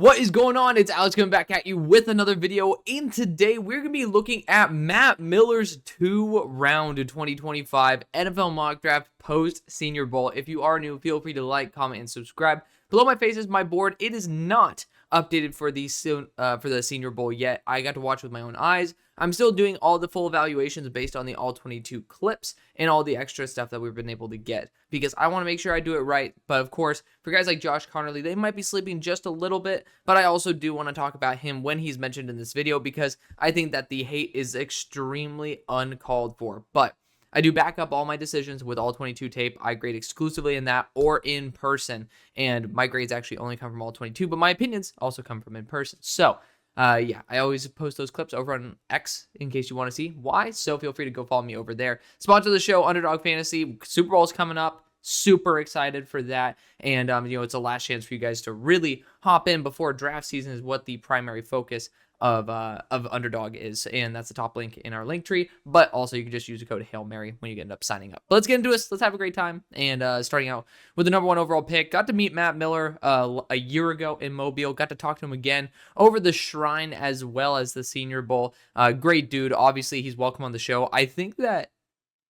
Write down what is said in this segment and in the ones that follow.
What is going on? It's Alex coming back at you with another video, and today we're going to be looking at Matt Miller's 2-round 2025 NFL mock draft post Senior Bowl. If you are new, feel free to like, comment, and subscribe. Below my face is my board. It is not updated for the Senior Bowl yet. I got to watch with my own eyes. I'm still doing all the full evaluations based on the all 22 clips and all the extra stuff that we've been able to get because I want to make sure I do it right. But of course, for guys like Josh Connerly, they might be sleeping just a little bit, but I also do want to talk about him when he's mentioned in this video because I think that the hate is extremely uncalled for. But I do back up all my decisions with all 22 tape. I grade exclusively in that or in person, and my grades actually only come from all 22, but my opinions also come from in person. So yeah, I always post those clips over on X in case you want to see why. So feel free to go follow me over there. Sponsor of the show, UnderDog Fantasy. Super Bowl's coming up. Super excited for that. And, it's a last chance for you guys to really hop in before draft season is what the primary focus of UnderDog is. And that's the top link in our link tree. But also you can just use the code HAILMARY when you end up signing up. But let's get into this. Let's have a great time. And starting out with the number 1 overall pick. Got to meet Matt Miller a year ago in Mobile. Got to talk to him again over the Shrine as well as the Senior Bowl. Great dude. Obviously, he's welcome on the show. I think that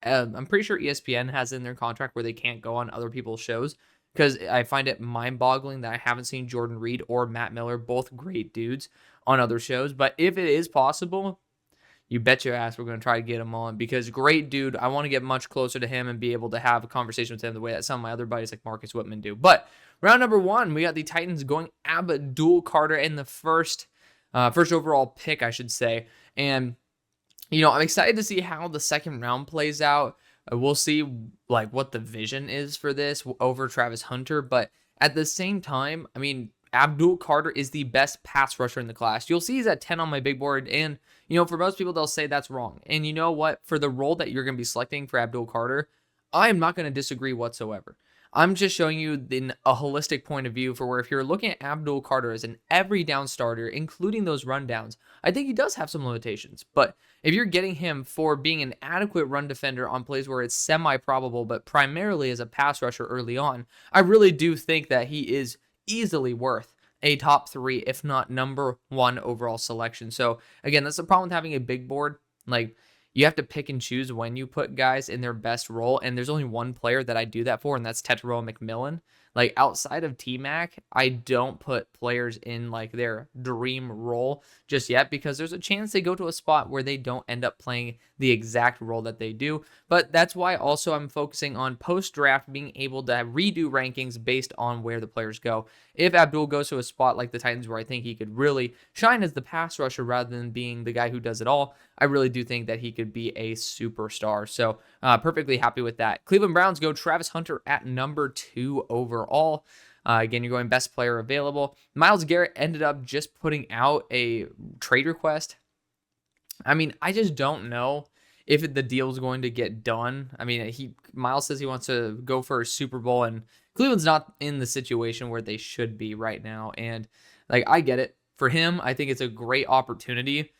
I'm pretty sure ESPN has in their contract where they can't go on other people's shows because I find it mind-boggling that I haven't seen Jordan Reed or Matt Miller, both great dudes, on other shows. But if it is possible, you bet your ass we're going to try to get him on because great dude. I want to get much closer to him and be able to have a conversation with him the way that some of my other buddies like Marcus Whitman do. But round number 1, we got the Titans going Abdul Carter in the first overall pick, I should say. And I'm excited to see how the second round plays out. We'll see what the vision is for this over Travis Hunter. But at the same time, Abdul Carter is the best pass rusher in the class. You'll see he's at 10 on my big board. And, for most people, they'll say that's wrong. And you know what? For the role that you're going to be selecting for Abdul Carter, I am not going to disagree whatsoever. I'm just showing you in a holistic point of view for where if you're looking at Abdul Carter as an every down starter, including those rundowns, I think he does have some limitations. But if you're getting him for being an adequate run defender on plays where it's semi-probable, but primarily as a pass rusher early on, I really do think that he is easily worth a top 3, if not number 1 overall selection. So again, that's the problem with having a big board. You have to pick and choose when you put guys in their best role, and there's only one player that I do that for, and that's Tetairoa McMillan. Outside of T-Mac, I don't put players in their dream role just yet because there's a chance they go to a spot where they don't end up playing the exact role that they do. But that's why also I'm focusing on post-draft being able to redo rankings based on where the players go. If Abdul goes to a spot like the Titans where I think he could really shine as the pass rusher rather than being the guy who does it all, I really do think that he could be a superstar. So perfectly happy with that. Cleveland Browns go Travis Hunter at number 2 overall. Again, you're going best player available. Myles Garrett ended up just putting out a trade request. I just don't know if the deal is going to get done. Myles says he wants to go for a Super Bowl, and Cleveland's not in the situation where they should be right now. And I get it. For him, I think it's a great opportunity.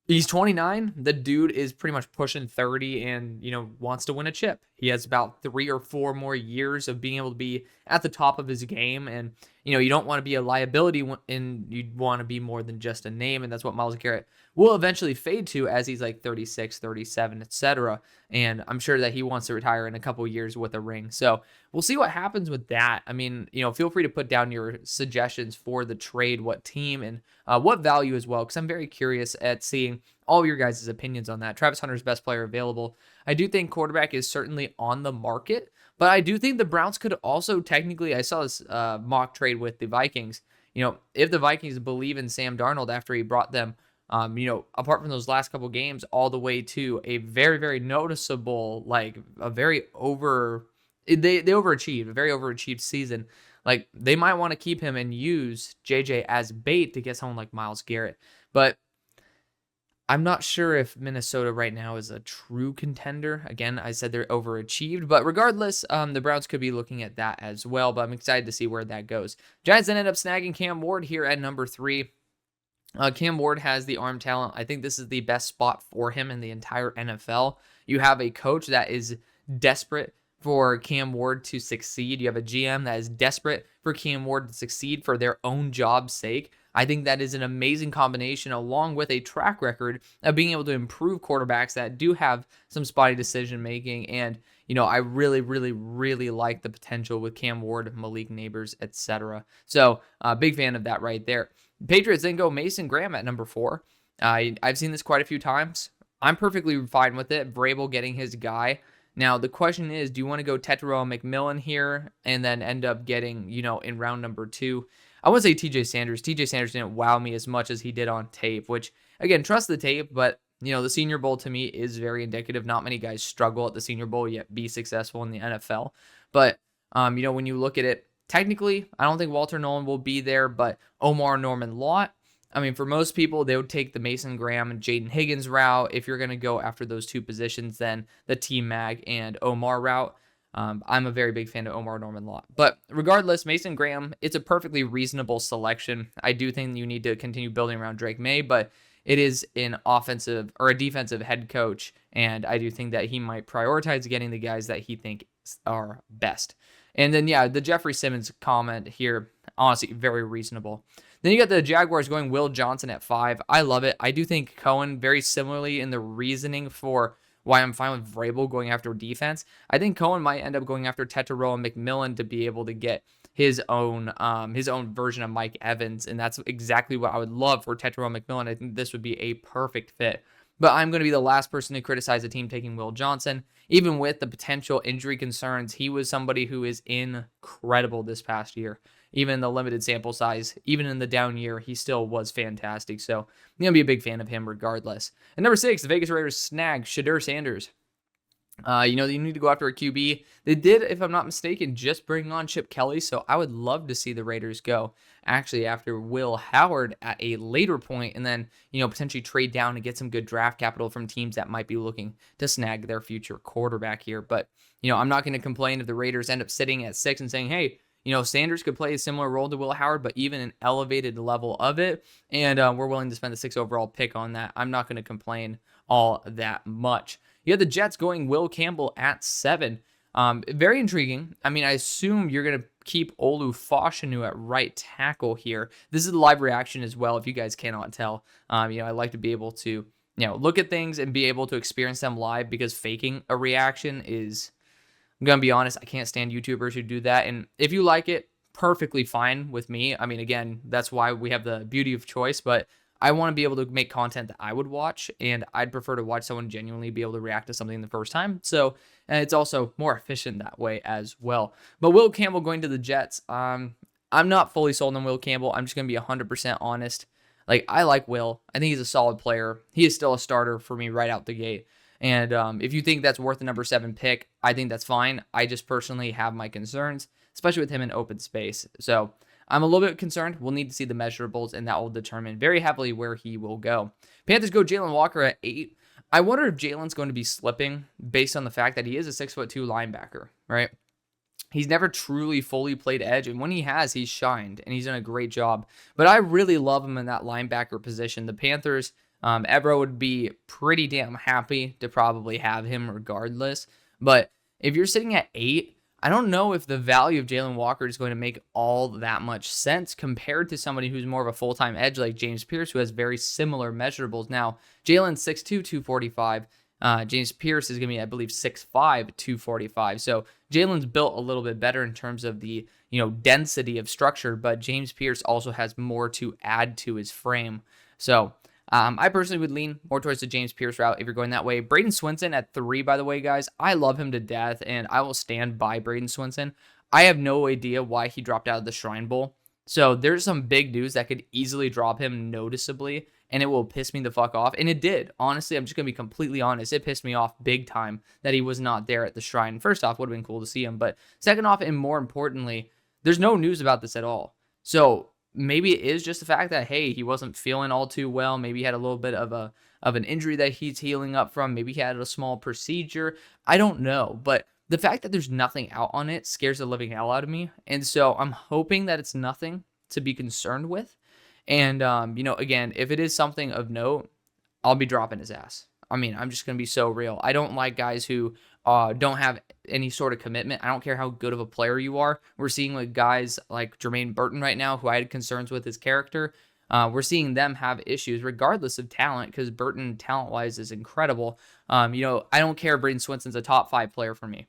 He's 29. The dude is pretty much pushing 30 and, wants to win a chip. He has about 3 or 4 more years of being able to be at the top of his game. And, you don't want to be a liability and you want to be more than just a name. And that's what Myles Garrett will eventually fade to as he's 36, 37, etc. And I'm sure that he wants to retire in a couple of years with a ring. So we'll see what happens with that. Feel free to put down your suggestions for the trade, what team and what value as well, because I'm very curious at seeing all of your guys' opinions on that. Travis Hunter's best player available. I do think quarterback is certainly on the market, but I do think the Browns could also technically, I saw this mock trade with the Vikings. If the Vikings believe in Sam Darnold after he brought them, apart from those last couple games, all the way to a very, very noticeable, they overachieved, a very overachieved season. They might want to keep him and use JJ as bait to get someone like Myles Garrett. But I'm not sure if Minnesota right now is a true contender. Again, I said they're overachieved, but regardless, the Browns could be looking at that as well, but I'm excited to see where that goes. Giants then end up snagging Cam Ward here at number 3. Cam Ward has the arm talent. I think this is the best spot for him in the entire NFL. You have a coach that is desperate for Cam Ward to succeed. You have a GM that is desperate for Cam Ward to succeed for their own job's sake. I think that is an amazing combination, along with a track record of being able to improve quarterbacks that do have some spotty decision making. And, I really, really, really like the potential with Cam Ward, Malik Neighbors, etc. So, big fan of that right there. Patriots then go Mason Graham at number 4. I've seen this quite a few times. I'm perfectly fine with it. Vrabel getting his guy. Now, the question is, do you want to go Tetero McMillan here and then end up getting, in round number 2? I would say TJ Sanders. TJ Sanders didn't wow me as much as he did on tape, which, again, trust the tape, but, the Senior Bowl to me is very indicative. Not many guys struggle at the Senior Bowl yet be successful in the NFL. But, when you look at it, technically, I don't think Walter Nolan will be there, but Omar Norman Lott, for most people, they would take the Mason Graham and Jaden Higgins route. If you're going to go after those two positions, then the T-Mag and Omar route. I'm a very big fan of Omar Norman Lott. But regardless, Mason Graham, it's a perfectly reasonable selection. I do think you need to continue building around Drake May, but it is an offensive or a defensive head coach, and I do think that he might prioritize getting the guys that he thinks are best. And then, the Jeffrey Simmons comment here, honestly, very reasonable. Then you got the Jaguars going Will Johnson at 5. I love it. I do think Cohen, very similarly in the reasoning for why I'm fine with Vrabel going after defense. I think Cohen might end up going after Tetero and McMillan to be able to get his own version of Mike Evans, and that's exactly what I would love for Tetero and McMillan. I think this would be a perfect fit. But I'm going to be the last person to criticize the team taking Will Johnson. Even with the potential injury concerns, he was somebody who is incredible this past year. Even in the limited sample size, even in the down year, he still was fantastic. So I'm going to be a big fan of him regardless. And number 6, the Vegas Raiders snag Shedeur Sanders. You need to go after a QB. They did, if I'm not mistaken, just bring on Chip Kelly. So I would love to see the Raiders go actually after Will Howard at a later point and then, potentially trade down and get some good draft capital from teams that might be looking to snag their future quarterback here. But, I'm not going to complain if the Raiders end up sitting at 6 and saying, hey, Sanders could play a similar role to Will Howard, but even an elevated level of it. And we're willing to spend the 6th overall pick on that. I'm not going to complain all that much. You have the Jets going Will Campbell at 7. Very intriguing. I assume you're going to keep Olu Fashanu at right tackle here. This is the live reaction as well, if you guys cannot tell. I like to be able to, look at things and be able to experience them live, because faking a reaction is... I'm going to be honest, I can't stand YouTubers who do that. And if you like it, perfectly fine with me. Again, that's why we have the beauty of choice. But I want to be able to make content that I would watch. And I'd prefer to watch someone genuinely be able to react to something the first time. So it's also more efficient that way as well. But Will Campbell going to the Jets. I'm not fully sold on Will Campbell. I'm just going to be 100% honest. I like Will. I think he's a solid player. He is still a starter for me right out the gate. And if you think that's worth the number 7 pick, I think that's fine. I just personally have my concerns, especially with him in open space. So I'm a little bit concerned. We'll need to see the measurables, and that will determine very heavily where he will go. Panthers go Jalen Walker at 8. I wonder if Jalen's going to be slipping based on the fact that he is a 6'2" linebacker, right? He's never truly fully played edge, and when he has, he's shined, and he's done a great job. But I really love him in that linebacker position. The Panthers... Ebro would be pretty damn happy to probably have him regardless. But if you're sitting at 8, I don't know if the value of Jalen Walker is going to make all that much sense compared to somebody who's more of a full-time edge like James Pierce, who has very similar measurables. Now, Jalen's 6'2", 245. James Pierce is going to be, I believe, 6'5", 245. So Jalen's built a little bit better in terms of the, density of structure, but James Pierce also has more to add to his frame. So I personally would lean more towards the James Pierce route if you're going that way. Braden Swinson at 3, by the way, guys. I love him to death, and I will stand by Braden Swinson. I have no idea why he dropped out of the Shrine Bowl. So there's some big news that could easily drop him noticeably, and it will piss me the fuck off. And it did. Honestly, I'm just going to be completely honest. It pissed me off big time that he was not there at the Shrine. First off, would have been cool to see him. But second off, and more importantly, there's no news about this at all. So maybe it is just the fact that, hey, he wasn't feeling all too well. Maybe he had a little bit of an injury that he's healing up from. Maybe he had a small procedure. I don't know. But the fact that there's nothing out on it scares the living hell out of me. And so I'm hoping that it's nothing to be concerned with. And, again, if it is something of note, I'll be dropping his ass. I'm just going to be so real. I don't like guys who don't have any sort of commitment. I don't care how good of a player you are. We're seeing like guys like Jermaine Burton right now, who I had concerns with his character. We're seeing them have issues regardless of talent, because Burton, talent-wise, is incredible. I don't care if Braden Swinson's a top 5 player for me.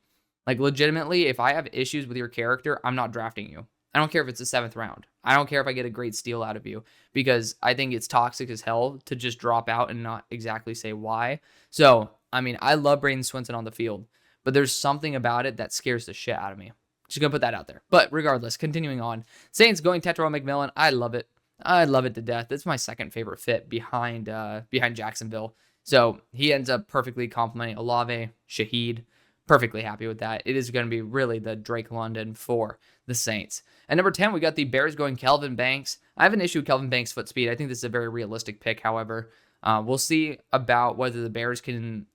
Like, legitimately, if I have issues with your character, I'm not drafting you. I don't care if it's the 7th round. I don't care if I get a great steal out of you, because I think it's toxic as hell to just drop out and not exactly say why. So, I love Braden Swinson on the field, but there's something about it that scares the shit out of me. Just gonna put that out there. But regardless, continuing on. Saints going Tetairoa McMillan. I love it. I love it to death. It's my second favorite fit behind Jacksonville. So he ends up perfectly complementing Olave, Shaheed. Perfectly happy with that. It is going to be really the Drake London for the Saints. At number 10, we got the Bears going Kelvin Banks. I have an issue with Kelvin Banks' foot speed. I think this is a very realistic pick, however. We'll see about whether the Bears can,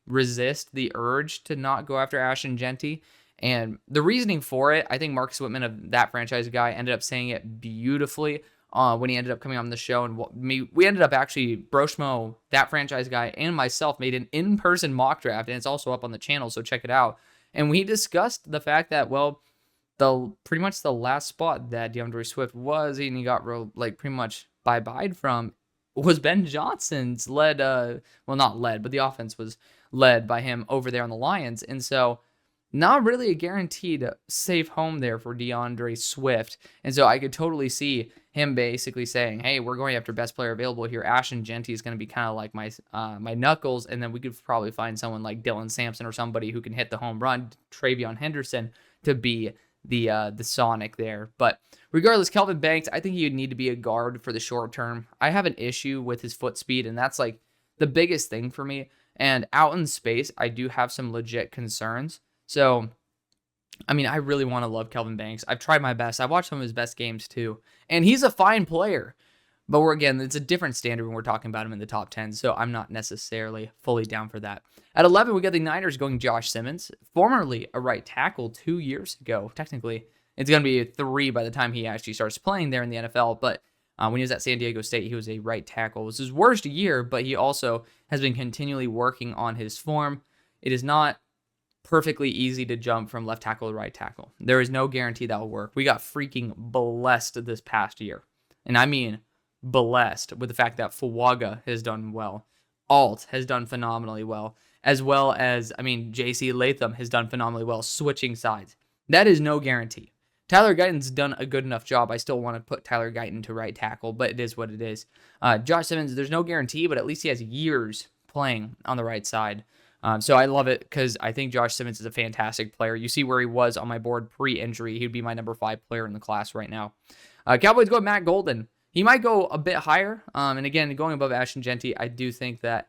resist the urge to not go after Ashton Jeanty. And the reasoning for it, I think Marcus Whitman of That Franchise Guy ended up saying it beautifully when he ended up coming on the show. And we ended up actually, Broshmo, That Franchise Guy, and myself made an in-person mock draft, and it's also up on the channel, so check it out. And we discussed the fact that, pretty much the last spot that DeAndre Swift was, and he got pretty much bye-byed from, was Ben Johnson's not led, but the offense was led by him over there on the Lions. And so, not really a guaranteed safe home there for DeAndre Swift. And so I could totally see him basically saying, hey, we're going after best player available here. Ashton Jeanty is going to be kind of like my knuckles. And then we could probably find someone like Dylan Sampson or somebody who can hit the home run, Travion Henderson, to be the Sonic there. But regardless, Kelvin Banks, I think he would need to be a guard for the short term. I have an issue with his foot speed, and that's like the biggest thing for me. And out in space, I do have some legit concerns. So, I really want to love Kelvin Banks. I've tried my best. I've watched some of his best games too. And he's a fine player. But it's a different standard when we're talking about him in the top 10. So I'm not necessarily fully down for that. At 11, we got the Niners going Josh Simmons, formerly a right tackle 2 years ago. Technically, it's going to be 3 by the time he actually starts playing there in the NFL. But when he was at San Diego State, he was a right tackle. It was his worst year, but he also has been continually working on his form. It is not perfectly easy to jump from left tackle to right tackle. There is no guarantee that will work. We got freaking blessed this past year. And I mean blessed with the fact that Fuaga has done well. Alt has done phenomenally well. As well as, J.C. Latham has done phenomenally well switching sides. That is no guarantee. Tyler Guyton's done a good enough job. I still want to put Tyler Guyton to right tackle, but it is what it is. Josh Simmons, there's no guarantee, but at least he has years playing on the right side. So I love it because I think Josh Simmons is a fantastic player. You see where he was on my board pre-injury. He would be my number 5 player in the class right now. Cowboys go Matt Golden. He might go a bit higher. And again, going above Ashton Jeanty, I do think that,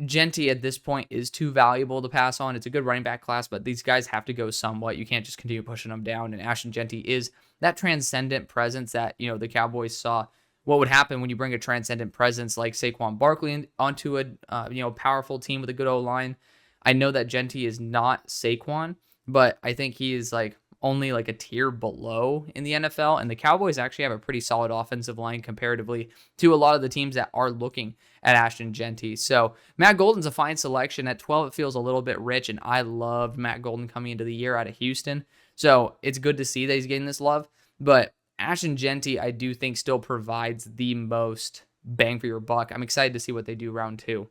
Jeanty at this point is too valuable to pass on. It's a good running back class, but these guys have to go somewhat. You can't just continue pushing them down. And Ashton Jeanty is that transcendent presence that, the Cowboys saw what would happen when you bring a transcendent presence like Saquon Barkley onto a powerful team with a good O-line. I know that Jeanty is not Saquon, but I think he is only a tier below in the NFL, and the Cowboys actually have a pretty solid offensive line comparatively to a lot of the teams that are looking at Ashton Jeanty. So Matt Golden's a fine selection. At 12, it feels a little bit rich, and I loved Matt Golden coming into the year out of Houston. So it's good to see that he's getting this love, but Ashton Jeanty, I do think, still provides the most bang for your buck. I'm excited to see what they do round 2.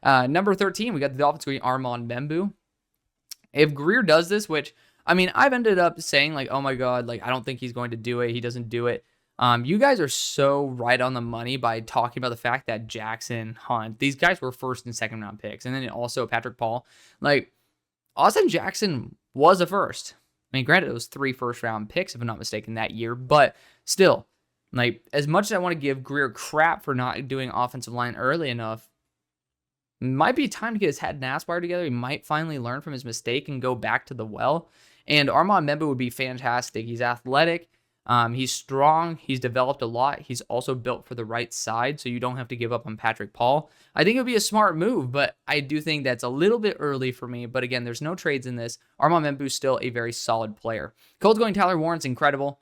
Number 13, we got the Dolphins going Armand Membu. If Greer does this, which, I've ended up saying, oh my God, I don't think he's going to do it. He doesn't do it. You guys are so right on the money by talking about the fact that Jackson, Hunt, these guys were first and second round picks. And then also Patrick Paul. Austin Jackson was a first. Granted, it was 3 first-round picks, if I'm not mistaken, that year. But still, as much as I want to give Greer crap for not doing offensive line early enough, it might be time to get his head and ass wired together. He might finally learn from his mistake and go back to the well. And Armand Membu would be fantastic. He's athletic. He's strong. He's developed a lot. He's also built for the right side, so you don't have to give up on Patrick Paul. I think it would be a smart move, but I do think that's a little bit early for me. But again, there's no trades in this. Armand Membu's still a very solid player. Colts going Tyler Warren's incredible.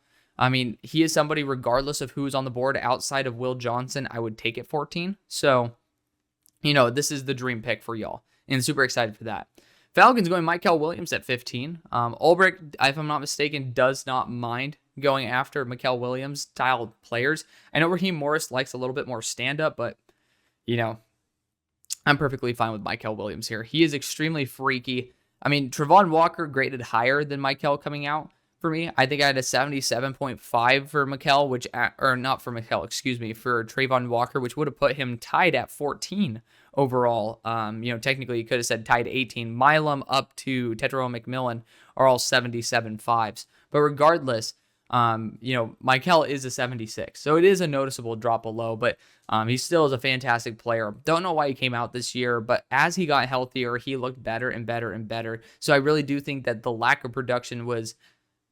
He is somebody, regardless of who's on the board outside of Will Johnson, I would take at 14. So, this is the dream pick for y'all, and super excited for that. Falcons going Michael Williams at 15. Ulbrich, if I'm not mistaken, does not mind going after Michael Williams style players. I know Raheem Morris likes a little bit more stand-up, but, you know, I'm perfectly fine with Michael Williams here. He is extremely freaky. I mean, Travon Walker graded higher than Michael coming out for me. I think I had a 77.5 for Mikel, or not for Mikel, excuse me, for Travon Walker, which would have put him tied at 14 overall. Technically you could have said tied 18. Milam up to Tetairoa McMillan are all 77.5s. But regardless, Mikel is a 76. So it is a noticeable drop below, but he still is a fantastic player. Don't know why he came out this year, but as he got healthier, he looked better and better and better. So I really do think that the lack of production was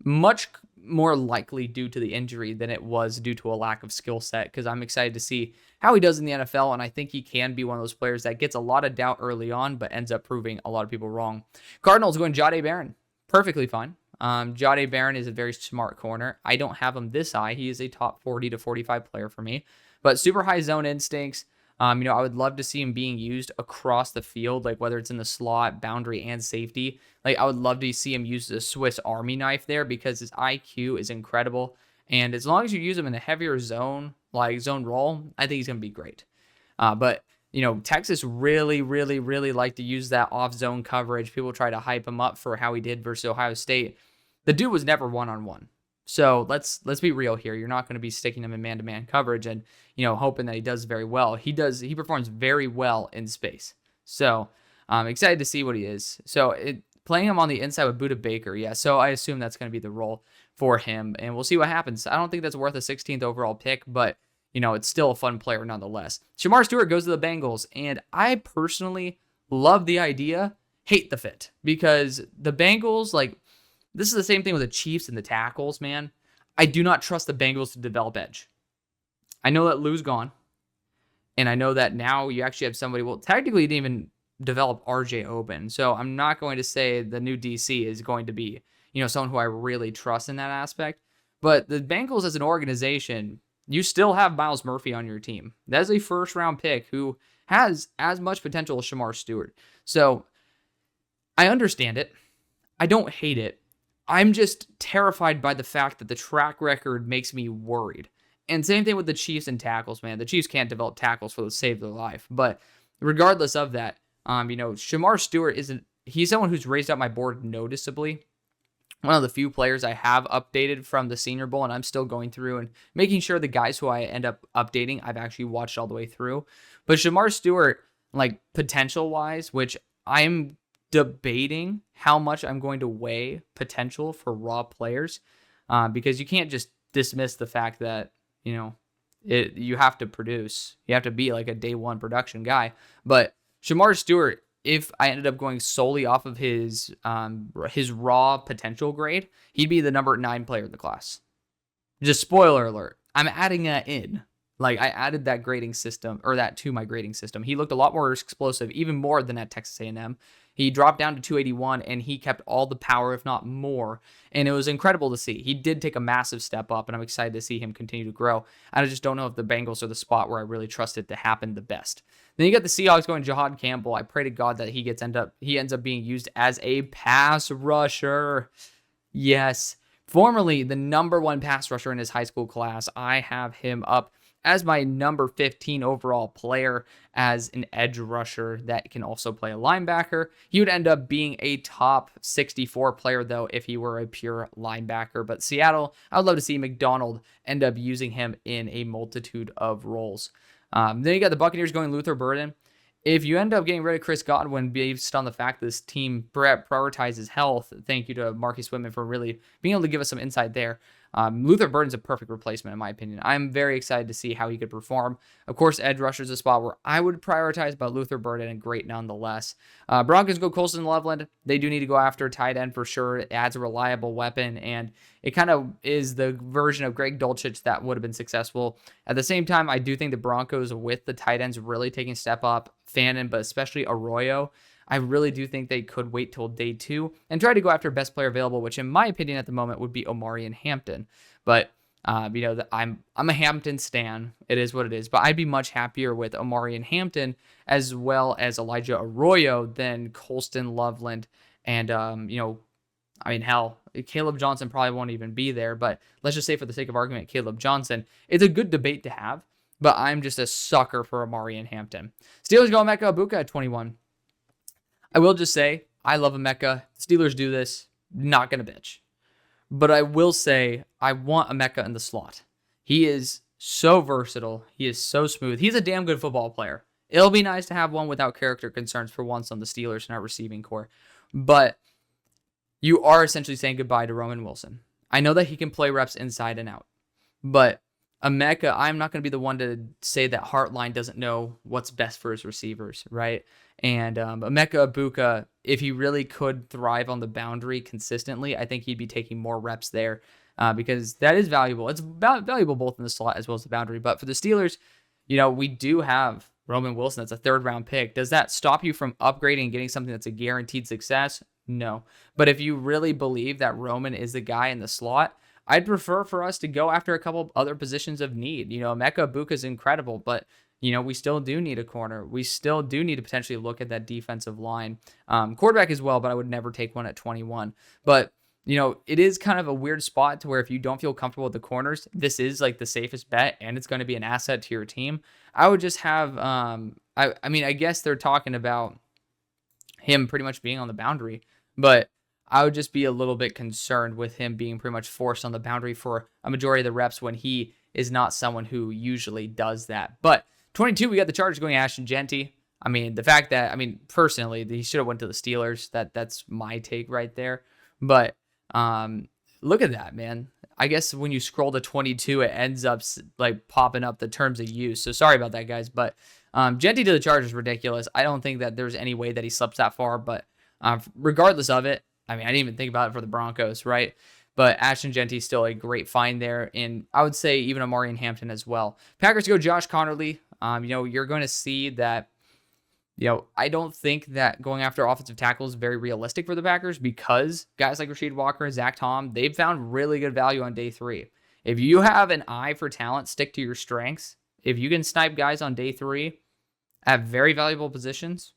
much more likely due to the injury than it was due to a lack of skill set, because I'm excited to see how he does in the NFL, and I think he can be one of those players that gets a lot of doubt early on, but ends up proving a lot of people wrong. Cardinals going Jahdae Barron. Perfectly fine. Jahdae Barron is a very smart corner. I don't have him this high. He is a top 40 to 45 player for me, but super high zone instincts. I would love to see him being used across the field, like whether it's in the slot, boundary, and safety. Like, I would love to see him use the Swiss Army knife there because his IQ is incredible. And as long as you use him in a heavier zone, like zone roll, I think he's going to be great. But Texas really, really, really like to use that off-zone coverage. People try to hype him up for how he did versus Ohio State. The dude was never one-on-one. So let's be real here. You're not going to be sticking him in man-to-man coverage and hoping that he does very well. He performs very well in space. So I'm excited to see what he is. So playing him on the inside with Budda Baker, yeah. So I assume that's going to be the role for him, and we'll see what happens. I don't think that's worth a 16th overall pick, but it's still a fun player nonetheless. Shemar Stewart goes to the Bengals, and I personally love the idea, hate the fit, because the Bengals, this is the same thing with the Chiefs and the tackles, man. I do not trust the Bengals to develop edge. I know that Lou's gone, and I know that now you actually have somebody, well, technically you didn't even develop RJ Oben, so I'm not going to say the new DC is going to be, someone who I really trust in that aspect, but the Bengals as an organization, you still have Myles Murphy on your team. That's a first-round pick who has as much potential as Shemar Stewart. So I understand it. I don't hate it. I'm just terrified by the fact that the track record makes me worried. And same thing with the Chiefs and tackles, man. The Chiefs can't develop tackles for the save their life. But regardless of that, Shemar Stewart he's someone who's raised up my board noticeably. One of the few players I have updated from the Senior Bowl, and I'm still going through and making sure the guys who I end up updating, I've actually watched all the way through. But Shemar Stewart, potential-wise, which I'm debating how much I'm going to weigh potential for raw players, because you can't just dismiss the fact that, you have to produce. You have to be like a day one production guy. But Shemar Stewart, if I ended up going solely off of his raw potential grade, he'd be the number 9 player in the class. Just spoiler alert. I'm adding that in. I added that grading system, or that to my grading system. He looked a lot more explosive, even more than at Texas A&M. He dropped down to 281, and he kept all the power, if not more. And it was incredible to see. He did take a massive step up, and I'm excited to see him continue to grow. I just don't know if the Bengals are the spot where I really trust it to happen the best. Then you got the Seahawks going Jahad Campbell. I pray to God that he ends up being used as a pass rusher. Yes. Formerly the number 1 pass rusher in his high school class. I have him up as my number 15 overall player as an edge rusher that can also play a linebacker. He would end up being a top 64 player, though, if he were a pure linebacker. But Seattle, I would love to see McDonald end up using him in a multitude of roles. Then you got the Buccaneers going Luther Burden. If you end up getting rid of Chris Godwin based on the fact this team prioritizes health, thank you to Marcus Whitman for really being able to give us some insight there. Luther Burden's a perfect replacement, in my opinion. I'm very excited to see how he could perform. Of course, edge rusher is a spot where I would prioritize, but Luther Burden and great nonetheless. Broncos go Colston Loveland. They do need to go after a tight end for sure. It adds a reliable weapon, and it kind of is the version of Greg Dulcich that would have been successful. At the same time, I do think the Broncos, with the tight ends really taking a step up, Fannin, but especially Arroyo, I really do think they could wait till day 2 and try to go after best player available, which in my opinion at the moment would be Omarion Hampton. But I'm a Hampton stan. It is what it is. But I'd be much happier with Omari and Hampton as well as Elijah Arroyo than Colston, Loveland, and hell, Caleb Johnson probably won't even be there. But let's just say for the sake of argument, Caleb Johnson. It's a good debate to have. But I'm just a sucker for Omari and Hampton. Steelers go Emeka Egbuka at 21. I will just say, I love Emeka. Steelers do this. Not going to bitch. But I will say, I want Emeka in the slot. He is so versatile. He is so smooth. He's a damn good football player. It'll be nice to have one without character concerns for once on the Steelers and our receiving core. But you are essentially saying goodbye to Roman Wilson. I know that he can play reps inside and out. But Emeka, I'm not going to be the one to say that Hartline doesn't know what's best for his receivers, right? And Emeka Egbuka, if he really could thrive on the boundary consistently, I think he'd be taking more reps there because that is valuable. It's valuable both in the slot as well as the boundary. But for the Steelers, we do have Roman Wilson. That's a third-round pick. Does that stop you from upgrading and getting something that's a guaranteed success? No. But if you really believe that Roman is the guy in the slot, I'd prefer for us to go after a couple other positions of need. Emeka Egbuka is incredible, but we still do need a corner. We still do need to potentially look at that defensive line. Quarterback as well, but I would never take one at 21. But, it is kind of a weird spot to where if you don't feel comfortable with the corners, this is like the safest bet and it's going to be an asset to your team. I would just have, I guess they're talking about him pretty much being on the boundary, but I would just be a little bit concerned with him being pretty much forced on the boundary for a majority of the reps when he is not someone who usually does that. But 22, we got the Chargers going Ashton Jeanty. The fact that, personally, he should have went to the Steelers. That's my take right there. But look at that, man. I guess when you scroll to 22, it ends up like popping up the terms of use. So sorry about that, guys. But Jeanty to the Chargers is ridiculous. I don't think that there's any way that he slips that far. But regardless of it, I didn't even think about it for the Broncos, right? But Ashton Jeanty is still a great find there. And I would say even Omari and Hampton as well. Packers go Josh Connerly. You're going to see that, I don't think that going after offensive tackle is very realistic for the Packers because guys like Rasheed Walker and Zach Tom, they've found really good value on day 3. If you have an eye for talent, stick to your strengths. If you can snipe guys on day 3 at very valuable positions,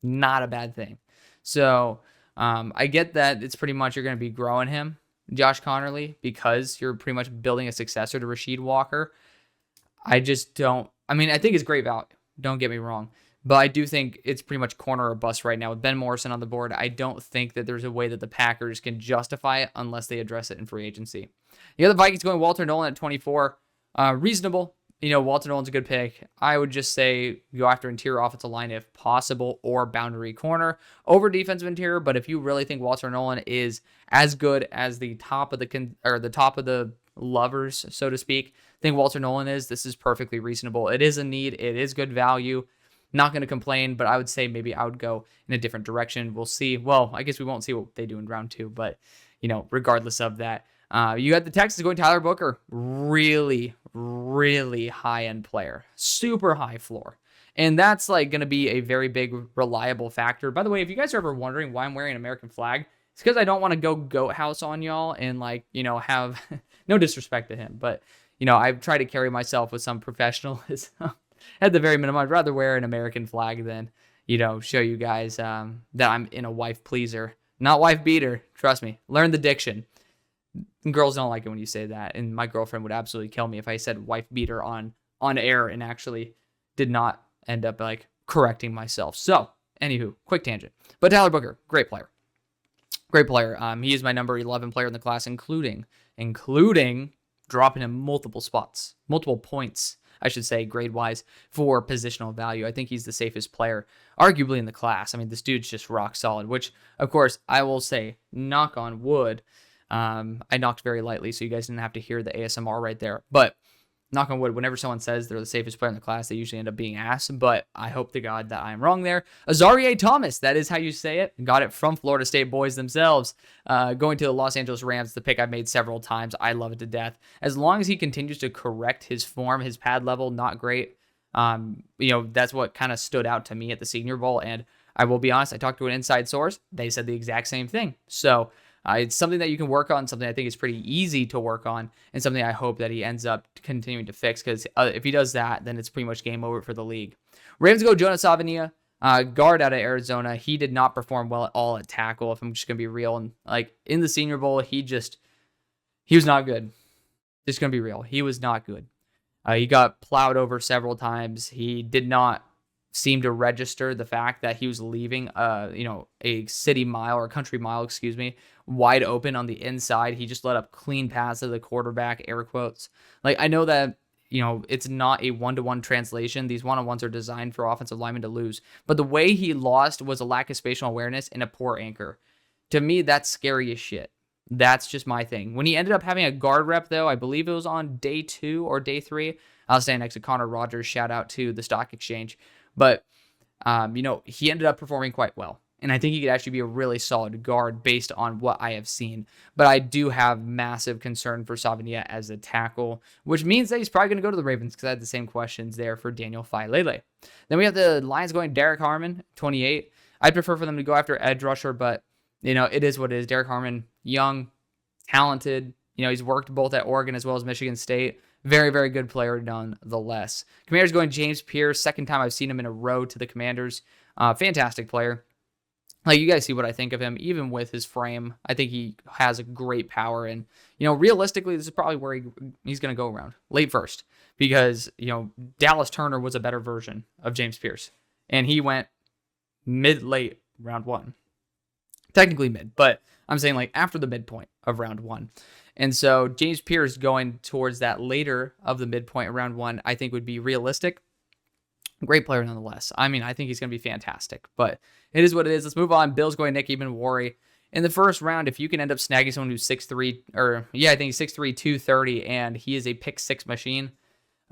not a bad thing. So I get that it's pretty much you're going to be growing him, Josh Connerly, because you're pretty much building a successor to Rasheed Walker. I just don't. I think it's great value. Don't get me wrong. But I do think it's pretty much corner or bust right now with Ben Morrison on the board. I don't think that there's a way that the Packers can justify it unless they address it in free agency. The other Vikings going Walter Nolan at 24. Reasonable. Walter Nolan's a good pick. I would just say go after interior offensive line if possible or boundary corner over defensive interior. But if you really think Walter Nolan is as good as the top of the lovers, so to speak, think Walter Nolan is, this is perfectly reasonable. It is a need. It is good value. Not going to complain, but I would say maybe I would go in a different direction. We'll see. Well, I guess we won't see what they do in round 2, but regardless of that, you got the Texans going Tyler Booker. Really, really high-end player. Super high floor. And that's going to be a very big, reliable factor. By the way, if you guys are ever wondering why I'm wearing an American flag, it's because I don't want to go goat house on y'all and have no disrespect to him. But, I've tried to carry myself with some professionalism. At the very minimum, I'd rather wear an American flag than, show you guys that I'm in a wife pleaser. Not wife beater. Trust me. Learn the diction. Girls don't like it when you say that, and my girlfriend would absolutely kill me if I said wife beater on air and actually did not end up correcting myself. So, anywho, quick tangent. But Tyler Booker, great player. Great player. He is my number 11 player in the class, including dropping him multiple points, I should say, grade-wise, for positional value. I think he's the safest player, arguably, in the class. This dude's just rock solid, which, of course, I will say, knock on wood, I knocked very lightly, so you guys didn't have to hear the ASMR right there. But knock on wood, whenever someone says they're the safest player in the class, they usually end up being ass. But I hope to God that I'm wrong there. Azareye'h Thomas, that is how you say it. Got it from Florida State boys themselves. Going to the Los Angeles Rams, the pick I've made several times. I love it to death. As long as he continues to correct his form, his pad level, not great. That's what kind of stood out to me at the Senior Bowl. And I will be honest, I talked to an inside source. They said the exact same thing. So It's something that you can work on, something I think is pretty easy to work on, and something I hope that he ends up continuing to fix, because if he does that, then it's pretty much game over for the league. Ravens go Jonas Savania, guard out of Arizona. He did not perform well at all at tackle, if I'm just going to be real. And like in the Senior Bowl, he was not good. Just going to be real. He was not good. He got plowed over several times. He did not seem to register the fact that he was leaving a city mile or country mile, wide open on the inside. He just let up clean pass to the quarterback, air quotes. Like, I know that, it's not a one-to-one translation. These one-on-ones are designed for offensive linemen to lose. But the way he lost was a lack of spatial awareness and a poor anchor. To me, that's scary as shit. That's just my thing. When he ended up having a guard rep, though, I believe it was on day 2 or day 3. I was standing next to Connor Rogers. Shout out to the stock exchange. But, he ended up performing quite well. And I think he could actually be a really solid guard based on what I have seen. But I do have massive concern for Savania as a tackle, which means that he's probably going to go to the Ravens, because I had the same questions there for Daniel Failele. Then we have the Lions going Derek Harmon, 28. I'd prefer for them to go after edge rusher, but, it is what it is. Derek Harmon, young, talented. He's worked both at Oregon as well as Michigan State. Very, very good player nonetheless. Commanders going James Pierce. Second time I've seen him in a row to the Commanders. Fantastic player. Like, you guys see what I think of him, even with his frame. I think he has a great power. And, realistically, this is probably where he's going to go around. Late first. Because, Dallas Turner was a better version of James Pierce. And he went mid-late round 1. Technically mid, but I'm saying like after the midpoint of round 1. And so James Pierce going towards that later of the midpoint of round 1, I think would be realistic. Great player nonetheless. I mean, I think he's going to be fantastic, but it is what it is. Let's move on. Bills going Nick Ebenwari. In the first round, if you can end up snagging someone who's 6'3", I think he's 6'3", 230, and he is a pick 6 machine,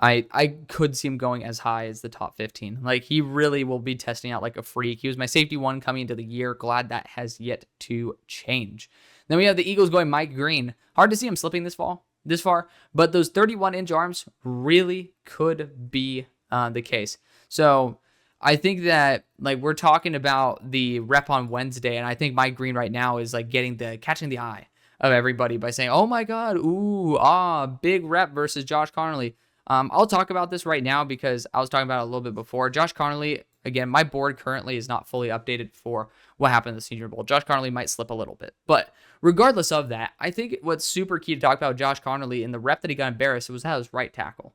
I could see him going as high as the top 15. Like, he really will be testing out like a freak. He was my safety 1 coming into the year. Glad that has yet to change. Then we have the Eagles going Mike Green. Hard to see him slipping this far, but those 31-inch arms really could be the case. So I think that, like, we're talking about the rep on Wednesday, and I think Mike Green right now is like catching the eye of everybody by saying, "Oh my God, big rep versus Josh Conerly." I'll talk about this right now because I was talking about it a little bit before. Josh Conerly, again, my board currently is not fully updated for what happened in the Senior Bowl. Josh Conerly might slip a little bit. But regardless of that, I think what's super key to talk about Josh Conerly in the rep that he got embarrassed was his right tackle.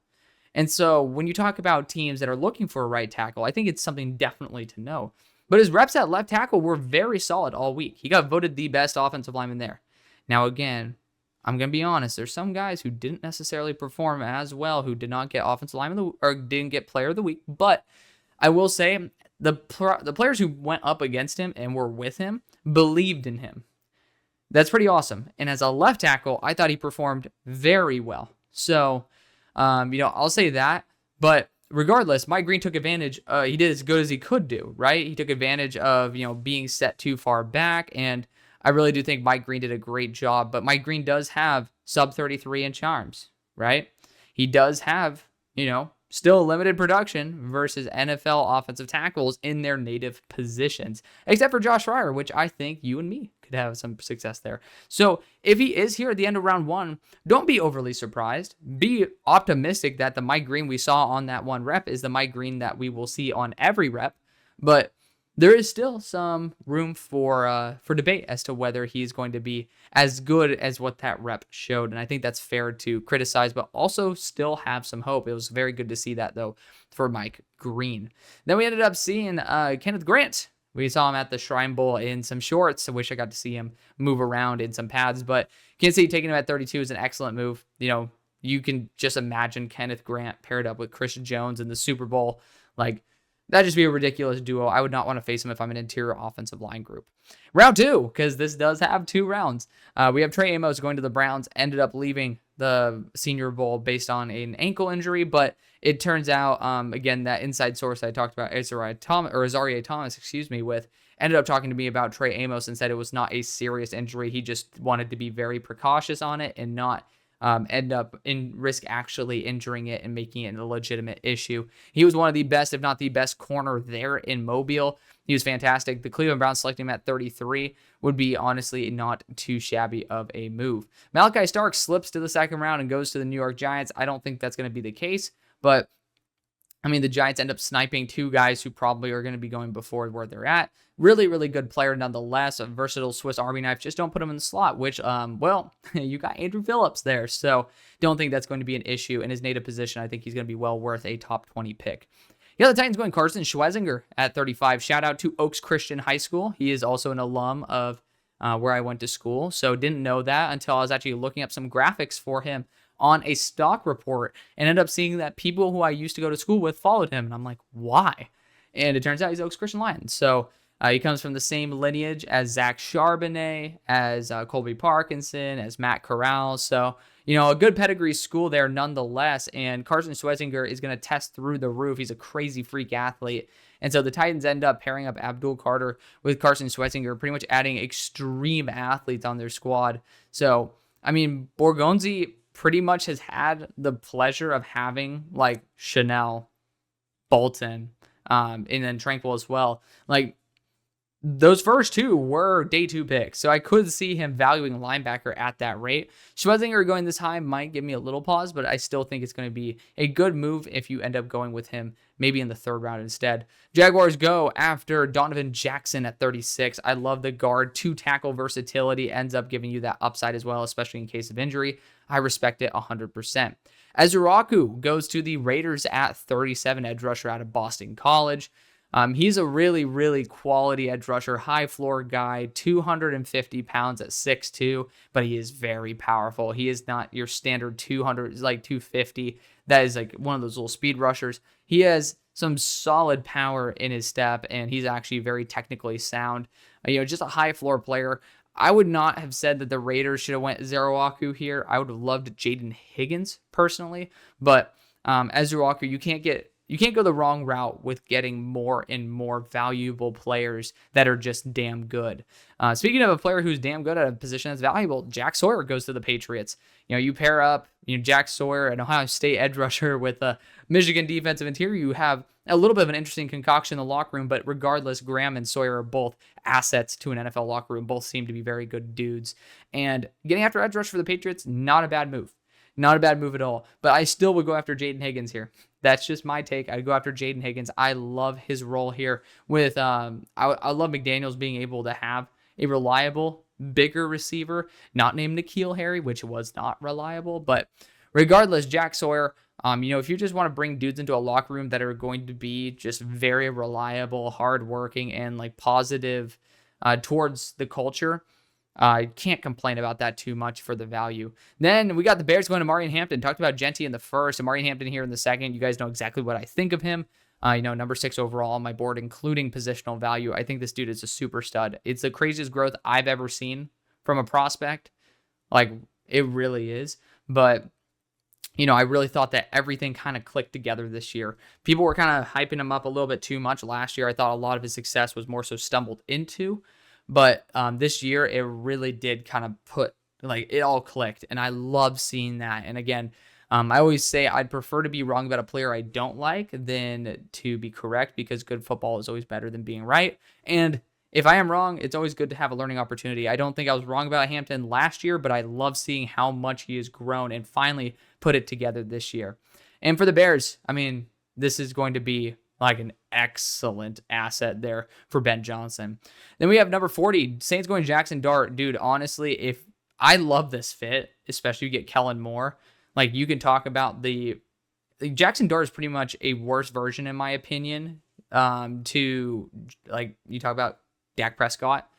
And so when you talk about teams that are looking for a right tackle, I think it's something definitely to know. But his reps at left tackle were very solid all week. He got voted the best offensive lineman there. Now, again, I'm going to be honest. There's some guys who didn't necessarily perform as well, who did not get offensive lineman or didn't get player of the week. But I will say the players who went up against him and were with him believed in him. That's pretty awesome. And as a left tackle, I thought he performed very well. So, I'll say that. But regardless, Mike Green took advantage. He did as good as he could do, right? He took advantage of, being set too far back, and I really do think Mike Green did a great job, but Mike Green does have sub 33-inch arms, right? He does have, still limited production versus NFL offensive tackles in their native positions, except for Josh Fryer, which I think you and me could have some success there. So if he is here at the end of round 1, don't be overly surprised. Be optimistic that the Mike Green we saw on that one rep is the Mike Green that we will see on every rep, but there is still some room for debate as to whether he's going to be as good as what that rep showed. And I think that's fair to criticize, but also still have some hope. It was very good to see that, though, for Mike Green. Then we ended up seeing Kenneth Grant. We saw him at the Shrine Bowl in some shorts. I wish I got to see him move around in some pads, but Kansas City taking him at 32 is an excellent move. You can just imagine Kenneth Grant paired up with Christian Jones in the Super Bowl. Like, that'd just be a ridiculous duo. I would not want to face him if I'm an interior offensive line group. Round 2, because this does have 2 rounds. We have Trey Amos going to the Browns, ended up leaving the Senior Bowl based on an ankle injury, but it turns out, again, that inside source I talked about, Azaria Thomas, with, ended up talking to me about Trey Amos and said it was not a serious injury. He just wanted to be very precautious on it and not end up risk actually injuring it and making it a legitimate issue. He was one of the best, if not the best corner there in Mobile. He was fantastic. The Cleveland Browns selecting him at 33 would be honestly not too shabby of a move. Malachi Stark slips to the second round and goes to the New York Giants. I don't think that's going to be the case, but I mean, the Giants end up sniping two guys who probably are going to be going before where they're at. Really, really good player nonetheless. A versatile Swiss Army knife. Just don't put him in the slot, which, well, you got Andrew Phillips there. So don't think that's going to be an issue. In his native position, I think he's going to be well worth a top 20 pick. Yeah, the Titans going Carson Schwezinger at 35. Shout out to Oaks Christian High School. He is also an alum of where I went to school. So didn't know that until I was actually looking up some graphics for him on a stock report and ended up seeing that people who I used to go to school with followed him. And I'm like, why? And it turns out he's Oaks Christian Lions. So he comes from the same lineage as Zach Charbonnet, as Colby Parkinson, as Matt Corral. So, you know, a good pedigree school there nonetheless. And Carson Schwezinger is going to test through the roof. He's a crazy freak athlete. And so the Titans end up pairing up Abdul Carter with Carson Schwezinger, pretty much adding extreme athletes on their squad. So, I mean, Borgonzi pretty much has had the pleasure of having like Chanel, Bolton, and then Tranquil as well. Like, those first two were day 2 picks, so I could see him valuing linebacker at that rate. Schwezinger going this high might give me a little pause, but I still think it's going to be a good move if you end up going with him maybe in the 3rd round instead. Jaguars go after Donovan Jackson at 36. I love the guard. 2-tackle versatility ends up giving you that upside as well, especially in case of injury. I respect it 100%. Ezuraku goes to the Raiders at 37, edge rusher out of Boston College. He's a really, really quality edge rusher, high floor guy, 250 pounds at 6'2", but he is very powerful. He is not your standard 200, like 250. That is like one of those little speed rushers. He has some solid power in his step, and he's actually very technically sound. Just a high floor player. I would not have said that the Raiders should have went Ezuraku here. I would have loved Jaden Higgins personally, but Ezuraku, you can't go the wrong route with getting more and more valuable players that are just damn good. Speaking of a player who's damn good at a position that's valuable, Jack Sawyer goes to the Patriots. You pair up Jack Sawyer, an Ohio State edge rusher, with a Michigan defensive interior. You have a little bit of an interesting concoction in the locker room, but regardless, Graham and Sawyer are both assets to an NFL locker room. Both seem to be very good dudes. And getting after edge rush for the Patriots, not a bad move. Not a bad move at all. But I still would go after Jaden Higgins here. That's just my take. I'd go after Jaden Higgins. I love his role here with I love McDaniels being able to have a reliable, bigger receiver, not named N'Keal Harry, which was not reliable. But regardless, Jack Sawyer, if you just want to bring dudes into a locker room that are going to be just very reliable, hardworking, and like positive towards the culture, I can't complain about that too much for the value. Then we got the Bears going to Marion Hampton. Talked about Genty in the 1st and Marion Hampton here in the 2nd. You guys know exactly what I think of him. Number 6 overall on my board, including positional value. I think this dude is a super stud. It's the craziest growth I've ever seen from a prospect. Like, it really is. But I really thought that everything kind of clicked together this year. People were kind of hyping him up a little bit too much last year. I thought a lot of his success was more so stumbled into. But this year, it really did kind of it all clicked. And I love seeing that. And again, I always say I'd prefer to be wrong about a player I don't like than to be correct, because good football is always better than being right. And if I am wrong, it's always good to have a learning opportunity. I don't think I was wrong about Hampton last year, but I love seeing how much he has grown and finally put it together this year. And for the Bears, I mean, this is going to be like an excellent asset there for Ben Johnson. Then we have number 40, Saints going Jackson Dart. Dude, honestly, if I love this fit, especially if you get Kellen Moore. Like, you can talk about Jackson Dart is pretty much a worse version, in my opinion, to, like, you talk about Dak Prescott.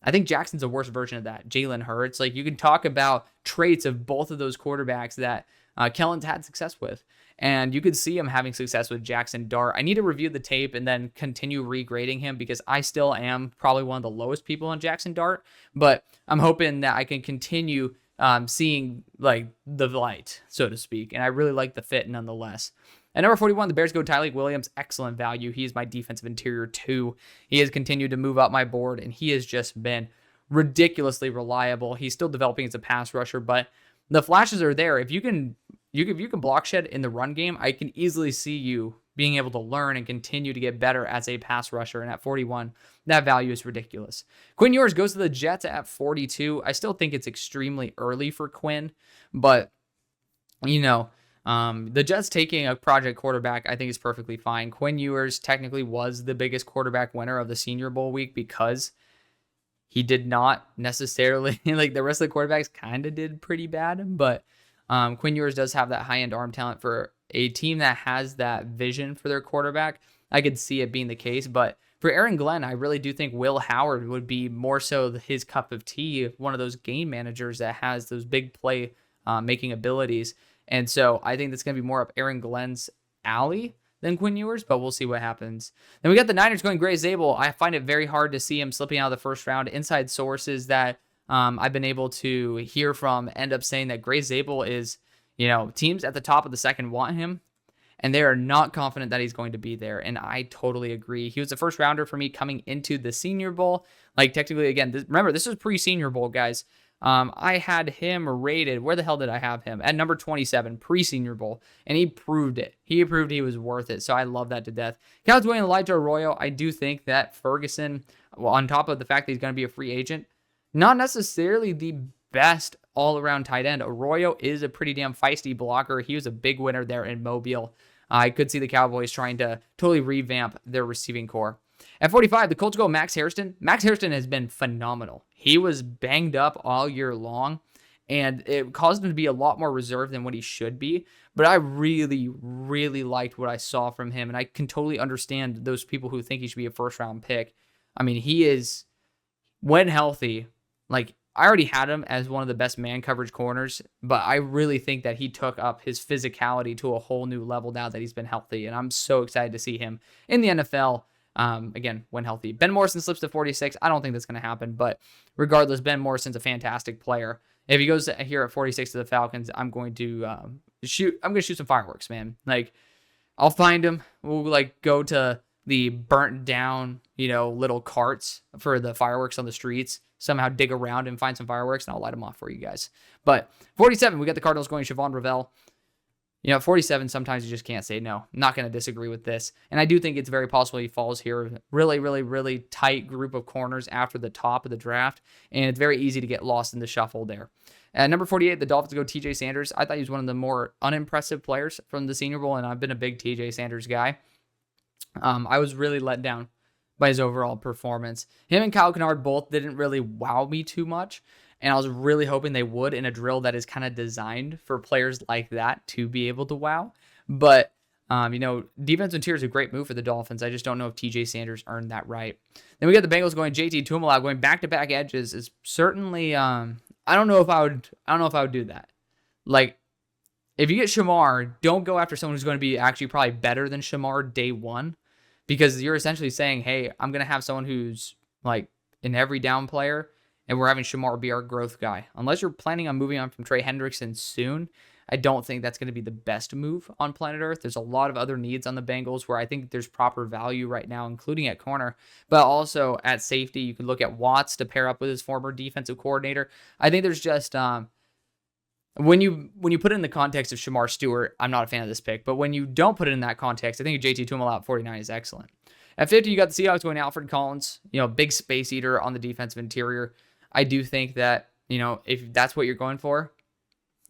I think Jackson's a worse version of that. Jalen Hurts. Like, you can talk about traits of both of those quarterbacks that Kellen's had success with. And you could see him having success with Jackson Dart. I need to review the tape and then continue regrading him, because I still am probably one of the lowest people on Jackson Dart. But I'm hoping that I can continue seeing like the light, so to speak. And I really like the fit nonetheless. At number 41, the Bears go Tyleik Williams. Excellent value. He is my defensive interior too. He has continued to move up my board, and he has just been ridiculously reliable. He's still developing as a pass rusher, but the flashes are there. If you can block shed in the run game, I can easily see you being able to learn and continue to get better as a pass rusher. And at 41, that value is ridiculous. Quinn Ewers goes to the Jets at 42. I still think it's extremely early for Quinn, but the Jets taking a project quarterback, I think, is perfectly fine. Quinn Ewers technically was the biggest quarterback winner of the Senior Bowl week because he did not necessarily, like the rest of the quarterbacks kind of did pretty bad, but Quinn Ewers does have that high-end arm talent for a team that has that vision for their quarterback. I could see it being the case, but for Aaron Glenn, I really do think Will Howard would be more so his cup of tea, one of those game managers that has those big play making abilities. And so I think that's going to be more up Aaron Glenn's alley than Quinn Ewers, but we'll see what happens. Then we got the Niners going Gray Zabel. I find it very hard to see him slipping out of the first round. Inside sources that I've been able to hear from end up saying that Gray Zabel is, teams at the top of the second want him, and they are not confident that he's going to be there. And I totally agree. He was a first rounder for me coming into the Senior Bowl. Like technically, again, remember, this was pre-Senior Bowl, guys. I had him rated, where the hell did I have him? At number 27, pre-Senior Bowl, and he proved it. He proved he was worth it, so I love that to death. Cowboys going Elijah Arroyo. I do think that Ferguson, on top of the fact that he's going to be a free agent, not necessarily the best all-around tight end. Arroyo is a pretty damn feisty blocker. He was a big winner there in Mobile. I could see the Cowboys trying to totally revamp their receiving core. At 45, the Colts go Max Hairston. Max Hairston has been phenomenal. He was banged up all year long, and it caused him to be a lot more reserved than what he should be. But I really, really liked what I saw from him, and I can totally understand those people who think he should be a first-round pick. I mean, he is, when healthy, like, I already had him as one of the best man coverage corners, but I really think that he took up his physicality to a whole new level now that he's been healthy, and I'm so excited to see him in the NFL. Again, when healthy. Ben Morrison slips to 46. I don't think that's going to happen, but regardless, Ben Morrison's a fantastic player. If he goes here at 46 to the Falcons, I'm going to shoot some fireworks, man. Like, I'll find him. We'll go to the burnt down, little carts for the fireworks on the streets. Somehow dig around and find some fireworks, and I'll light them off for you guys. But 47, we got the Cardinals going Siobhan Ravel. 47, sometimes you just can't say no. I'm not going to disagree with this. And I do think it's very possible he falls here. Really, really, really tight group of corners after the top of the draft. And it's very easy to get lost in the shuffle there. At number 48, the Dolphins go TJ Sanders. I thought he was one of the more unimpressive players from the Senior Bowl, and I've been a big TJ Sanders guy. I was really let down by his overall performance. Him and Kyle Kennard both didn't really wow me too much. And I was really hoping they would in a drill that is kind of designed for players like that to be able to wow. But, defensive interior is a great move for the Dolphins. I just don't know if TJ Sanders earned that right. Then we got the Bengals going JT Tuimoloau going back-to-back edges is certainly, I don't know if I would do that. Like, if you get Shamar, don't go after someone who's going to be actually probably better than Shamar day one, because you're essentially saying, hey, I'm going to have someone who's like an every down player, and we're having Shamar be our growth guy. Unless you're planning on moving on from Trey Hendrickson soon, I don't think that's going to be the best move on planet Earth. There's a lot of other needs on the Bengals where I think there's proper value right now, including at corner, but also at safety. You can look at Watts to pair up with his former defensive coordinator. I think there's just when you put it in the context of Shamar Stewart, I'm not a fan of this pick, but when you don't put it in that context, I think JT Tuimoloau at 49 is excellent. At 50, you got the Seahawks going Alfred Collins, big space eater on the defensive interior. I do think that, if that's what you're going for,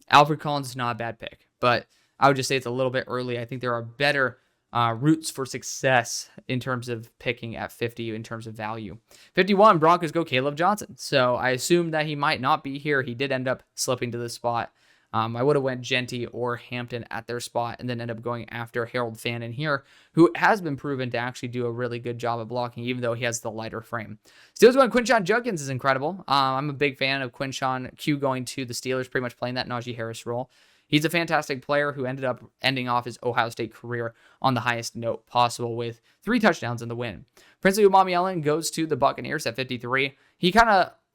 Alfred Collins is not a bad pick. But I would just say it's a little bit early. I think there are better routes for success in terms of picking at 50 in terms of value. 51, Broncos go Caleb Johnson. So I assumed that he might not be here. He did end up slipping to the spot. I would have went Genty or Hampton at their spot and then end up going after Harold Fannin here, who has been proven to actually do a really good job of blocking, even though he has the lighter frame. Steelers going Quinshon Judkins is incredible. I'm a big fan of Quinshon Q going to the Steelers, pretty much playing that Najee Harris role. He's a fantastic player who ended up ending off his Ohio State career on the highest note possible with 3 touchdowns in the win. Princely Umami goes to the Buccaneers at 53.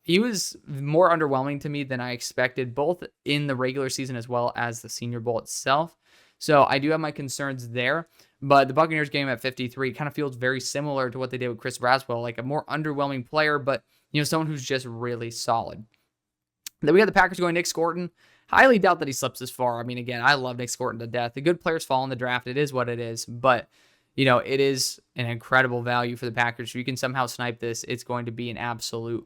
He was more underwhelming to me than I expected, both in the regular season as well as the Senior Bowl itself. So I do have my concerns there, but the Buccaneers game at 53 kind of feels very similar to what they did with Chris Braswell, like a more underwhelming player, but someone who's just really solid. Then we got the Packers going Nick Scorton. Highly doubt that he slips this far. I mean, again, I love Nick Scorton to death. The good players fall in the draft. It is what it is. But, it is an incredible value for the Packers. If you can somehow snipe this, it's going to be an absolute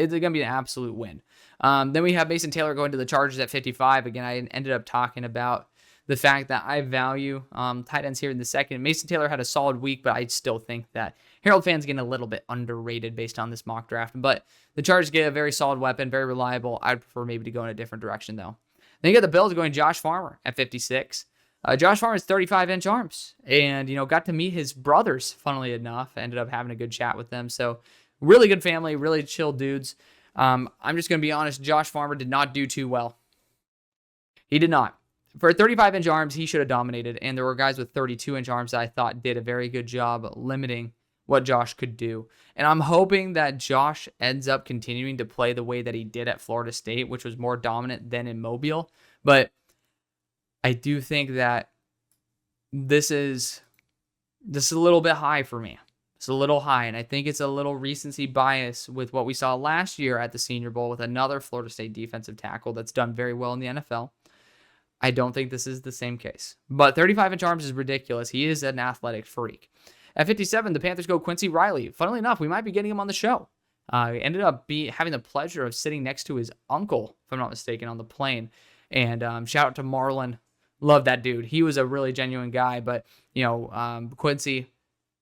win. Then we have Mason Taylor going to the Chargers at 55. Again, I ended up talking about the fact that I value tight ends here in the second. Mason Taylor had a solid week, but I still think that Harold fans getting a little bit underrated based on this mock draft. But the Chargers get a very solid weapon, very reliable. I'd prefer maybe to go in a different direction, though. Then you got the Bills going Josh Farmer at 56. Josh Farmer has 35-inch arms and, got to meet his brothers, funnily enough. Ended up having a good chat with them. So really good family, really chill dudes. I'm just going to be honest. Josh Farmer did not do too well. He did not. For 35-inch arms, he should have dominated. And there were guys with 32-inch arms that I thought did a very good job limiting what Josh could do. And I'm hoping that Josh ends up continuing to play the way that he did at Florida State, which was more dominant than in Mobile. But I do think that this is a little bit high for me. It's a little high, and I think it's a little recency bias with what we saw last year at the Senior Bowl with another Florida State defensive tackle that's done very well in the NFL. I don't think this is the same case. But 35-inch arms is ridiculous. He is an athletic freak. At 57, the Panthers go Quincy Riley. Funnily enough, we might be getting him on the show. He ended up having the pleasure of sitting next to his uncle, if I'm not mistaken, on the plane. And shout out to Marlon. Love that dude. He was a really genuine guy. But, Quincy,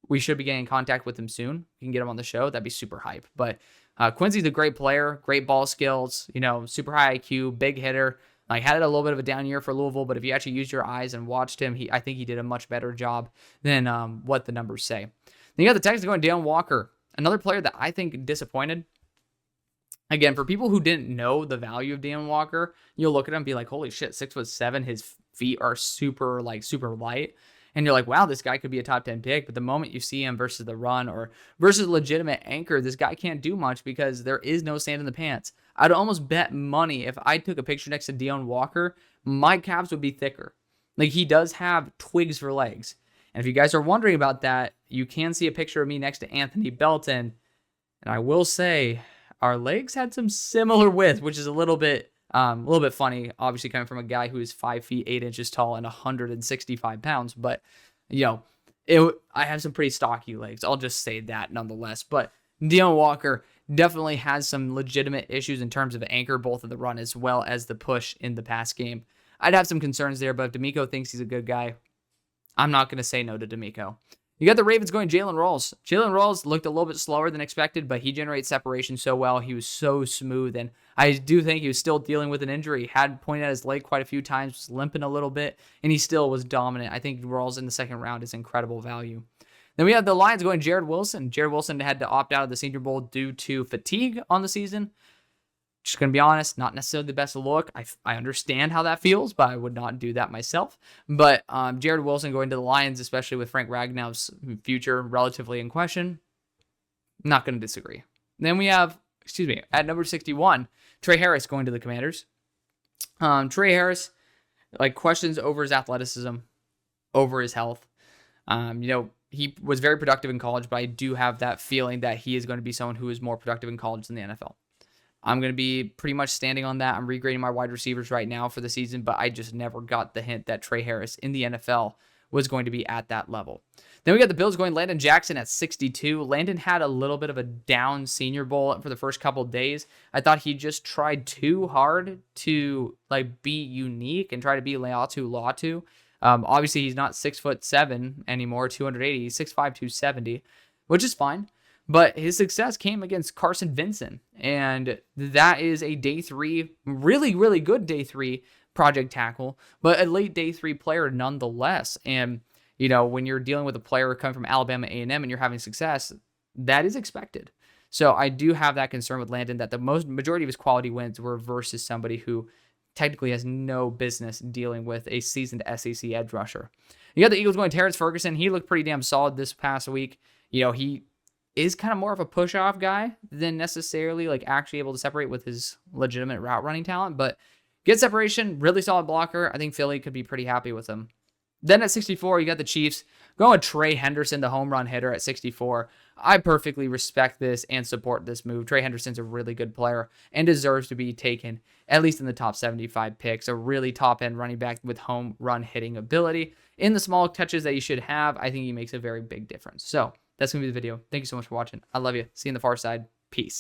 we should be getting in contact with him soon. We can get him on the show. That'd be super hype. But Quincy's a great player, great ball skills, super high IQ, big hitter. Had a little bit of a down year for Louisville, but if you actually used your eyes and watched him, I think he did a much better job than what the numbers say. Then you got the Texans going Deion Walker, another player that I think disappointed. Again, for people who didn't know the value of Deion Walker, you'll look at him and be like, holy shit, 6'7", his feet are super light. And you're like, wow, this guy could be a top 10 pick. But the moment you see him versus the run or versus a legitimate anchor, this guy can't do much because there is no sand in the pants. I'd almost bet money if I took a picture next to Deion Walker, my calves would be thicker. He does have twigs for legs. And if you guys are wondering about that, you can see a picture of me next to Anthony Belton. And I will say our legs had some similar width, which is a little bit funny, obviously coming from a guy who is 5 feet 8 inches tall and 165 pounds. But, I have some pretty stocky legs. I'll just say that nonetheless. But Deion Walker definitely has some legitimate issues in terms of anchor, both of the run as well as the push in the pass game. I'd have some concerns there, but if D'Amico thinks he's a good guy, I'm not going to say no to D'Amico. You got the Ravens going Jalen Rawls. Jalen Rawls looked a little bit slower than expected, but he generates separation so well. He was so smooth, and I do think he was still dealing with an injury. He had pointed at his leg quite a few times, was limping a little bit, and he still was dominant. I think Rawls in the second round is incredible value. Then we have the Lions going Jared Wilson. Jared Wilson had to opt out of the Senior Bowl due to fatigue on the season. Just going to be honest, not necessarily the best look. I understand how that feels, but I would not do that myself. But Jared Wilson going to the Lions, especially with Frank Ragnow's future relatively in question, not going to disagree. Then we have, at number 61, Trey Harris going to the Commanders. Trey Harris, questions over his athleticism, over his health. He was very productive in college, but I do have that feeling that he is going to be someone who is more productive in college than the NFL. I'm going to be pretty much standing on that. I'm regrading my wide receivers right now for the season, but I just never got the hint that Trey Harris in the NFL was going to be at that level. Then we got the Bills going Landon Jackson at 62. Landon had a little bit of a down Senior Bowl for the first couple of days. I thought he just tried too hard to be unique and try to be Laiatu Latu. Obviously, he's not 6'7" anymore, 280. He's 6'5", 270, which is fine. But his success came against Carson Vincent, and that is a day 3, really, really good day 3 project tackle, but a late day 3 player nonetheless. And, when you're dealing with a player coming from Alabama A&M and you're having success, that is expected. So I do have that concern with Landon that the majority of his quality wins were versus somebody who technically has no business dealing with a seasoned SEC edge rusher. You got the Eagles going Terrence Ferguson. He looked pretty damn solid this past week. He is kind of more of a push-off guy than necessarily actually able to separate with his legitimate route running talent, but good separation, really solid blocker. I think Philly could be pretty happy with him. Then at 64, you got the Chiefs going with Trey Henderson, the home run hitter at 64. I perfectly respect this and support this move. Trey Henderson's a really good player and deserves to be taken at least in the top 75 picks. A really top-end running back with home run hitting ability. In the small touches that you should have, I think he makes a very big difference. So that's going to be the video. Thank you so much for watching. I love you. See you on the far side. Peace.